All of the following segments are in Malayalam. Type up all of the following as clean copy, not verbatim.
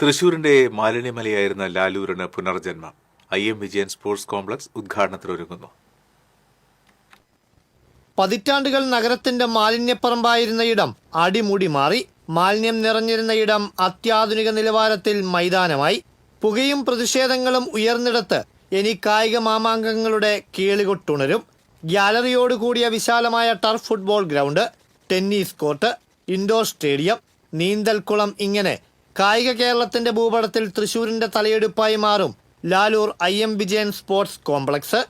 തൃശൂരിന്റെ മാലിന്യമലയായിരുന്ന ലാലൂരിന് പുനർജന്മം. IM വിജയൻ സ്പോർട്സ് കോംപ്ലക്സ് ഉദ്ഘാടനത്തിനൊരുങ്ങുന്നു. പതിറ്റാണ്ടുകൾ നഗരത്തിന്റെ മാലിന്യപ്പറമ്പായിരുന്ന ഇടം അടിമുടി മാറി. മാലിന്യം നിറഞ്ഞിരുന്ന ഇടം അത്യാധുനിക നിലവാരത്തിൽ മൈതാനമായി. പുകയും പ്രതിഷേധങ്ങളും ഉയർന്നിടത്ത് ഇനി കായിക മാമാങ്കങ്ങളുടെ കീളികൊട്ടുണരും. ഗ്യാലറിയോടുകൂടിയ വിശാലമായ turf football ground, tennis court, indoor stadium, നീന്തൽക്കുളം, ഇങ്ങനെ കായിക കേരളത്തിന്റെ ഭൂപടത്തിൽ തൃശൂരിന്റെ തലയെടുപ്പായി മാറും Laloor IM Vijayan sports complex.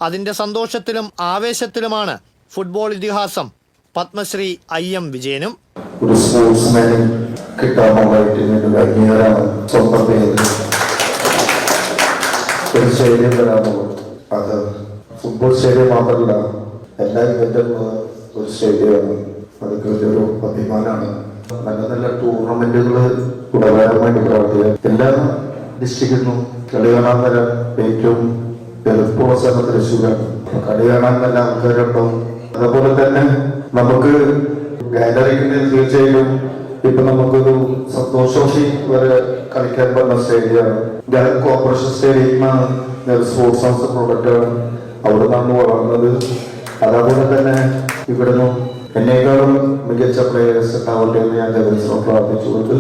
അതിന്റെ സന്തോഷത്തിലും ആവേശത്തിലുമാണ് ഫുട്ബോൾ ഇതിഹാസം പത്മശ്രീ IM വിജയനും. ഒരു സ്പോർട്സ്മാനും കിട്ടാനായിട്ട് സ്വന്തം പേര് ഒരു സ്റ്റേഡിയം വരാനുള്ളത്. അത് ഫുട്ബോൾ സ്റ്റേഡിയം മാത്രമല്ല, എല്ലാ ഇവന്റും ഒരു സ്റ്റേഡിയമാണ്. അതൊക്കെ വലിയൊരു അഭിമാനമാണ്. നല്ല നല്ല ടൂർണമെന്റുകൾ ഗുണകരമായിട്ട് പ്രവർത്തിക്കുക. എല്ലാ ഡിസ്ട്രിക്റ്റിനും കളി കാണാൻ വരാൻ ഏറ്റവും എളുപ്പമുള്ള സ്ഥലം തൃശ്ശൂരാണ്. കളി കാണാൻ നല്ല ആൾക്കാരുണ്ടാവും. അതുപോലെ തന്നെ നമുക്ക് ഗാലറിക്ക് തീർച്ചയായും ഇപ്പൊ നമുക്കൊരു സന്തോഷോഷി വരെ കളിക്കാൻ പറ്റുന്ന സ്റ്റേഡിയമാണ്. കോർപ്പറേഷൻ സ്റ്റേഡിയമാണ് സ്പോർട്സ് ഹൗസ് പ്രൊഡക്റ്റാണ്. അവിടെ നിന്നാണ് വളർന്നത്. അതേപോലെ തന്നെ ഇവിടുന്ന് എന്നേക്കാളും മികച്ച പ്ലേയേഴ്സ് ഉണ്ടാവട്ടെ എന്ന് ഞാൻ പ്രാർത്ഥിച്ചുകൊണ്ട്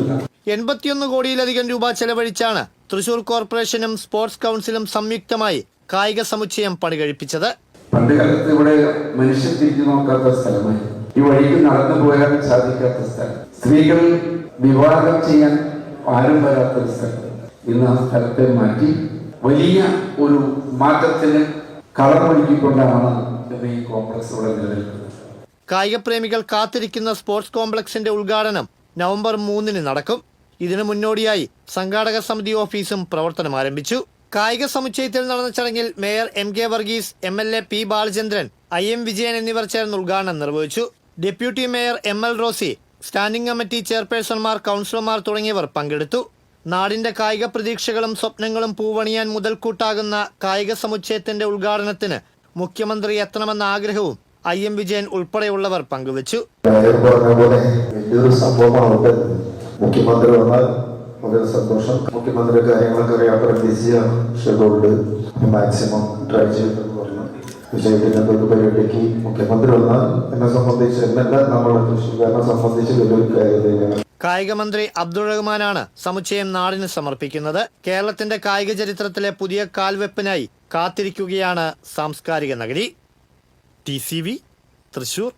81 കോടിയിലധികം രൂപ ചെലവഴിച്ചാണ് തൃശൂർ കോർപ്പറേഷനും സ്പോർട്സ് കൗൺസിലും സംയുക്തമായി കായിക സമുച്ചയം പണികഴിപ്പിച്ചത്. പണ്ട് കാലത്ത് ഇവിടെ മനുഷ്യൻ തിരിഞ്ഞു നോക്കാത്ത സ്ഥലമായി, ഈ വഴിക്ക് നടന്നു പോകാൻ സാധിക്കാത്ത സ്ഥലം, സ്ത്രീകൾ വിവാഹം ചെയ്യാൻ ആരും വരാത്തൊരു സ്ഥലം. ഇന്ന് ആ സ്ഥലത്തെ മാറ്റി വലിയ ഒരു മാറ്റത്തിന് കളമൊരുക്കിക്കൊണ്ടാണ് ഈ കോംപ്ലക്സ് ഇവിടെ നിലനിൽക്കുന്നത്. കായിക പ്രേമികൾ കാത്തിരിക്കുന്ന സ്പോർട്സ് കോംപ്ലക്സിന്റെ ഉദ്ഘാടനം നവംബർ 3 നടക്കും. ഇതിനു മുന്നോടിയായി സംഘാടക സമിതി ഓഫീസും പ്രവർത്തനം ആരംഭിച്ചു. കായിക സമുച്ചയത്തിൽ നടന്ന ചടങ്ങിൽ mayor MK Varghese, MLA P Balachandran, IM Vijayan എന്നിവർ ചേർന്ന് ഉദ്ഘാടനം നിർവഹിച്ചു. Deputy mayor ML Rosy, standing committee ചെയർപേഴ്സൺമാർ, കൗൺസിലർമാർ തുടങ്ങിയവർ പങ്കെടുത്തു. നാടിന്റെ കായിക പ്രതീക്ഷകളും സ്വപ്നങ്ങളും പൂവണിയാൻ മുതൽക്കൂട്ടാകുന്ന കായിക സമുച്ചയത്തിന്റെ ഉദ്ഘാടനത്തിന് മുഖ്യമന്ത്രി എത്തണമെന്ന ആഗ്രഹവും IM വിജയൻ ഉൾപ്പെടെയുള്ളവർ പങ്കുവച്ചു. വലിയൊരു സംഭവമാണ്. മുഖ്യമന്ത്രി വന്നാൽ വളരെ സന്തോഷം. മുഖ്യമന്ത്രി കാര്യങ്ങളൊക്കെ അറിയാൻ പ്രതീക്ഷയാണ്. ഷെഡ്യൂൾഡ് മാക്സിമം ട്രൈ ചെയ്തെന്ന് പറഞ്ഞു. വിജയത്തിന്റെ ഒരു പരിപാടിക്ക് മുഖ്യമന്ത്രി വന്നാൽ എന്നെ സംബന്ധിച്ച് എന്നല്ല നമ്മുടെ തൃശ്ശൂർക്കാരനെ സംബന്ധിച്ച് വലിയൊരു കാര്യം. കായിക മന്ത്രി അബ്ദുൾ റഹ്മാനാണ് സമുച്ചയം നാടിന് സമർപ്പിക്കുന്നത്. കേരളത്തിന്റെ കായിക ചരിത്രത്തിലെ പുതിയ കാൽവെപ്പിനായി കാത്തിരിക്കുകയാണ് സാംസ്കാരിക നഗരി. TCV തൃശൂർ.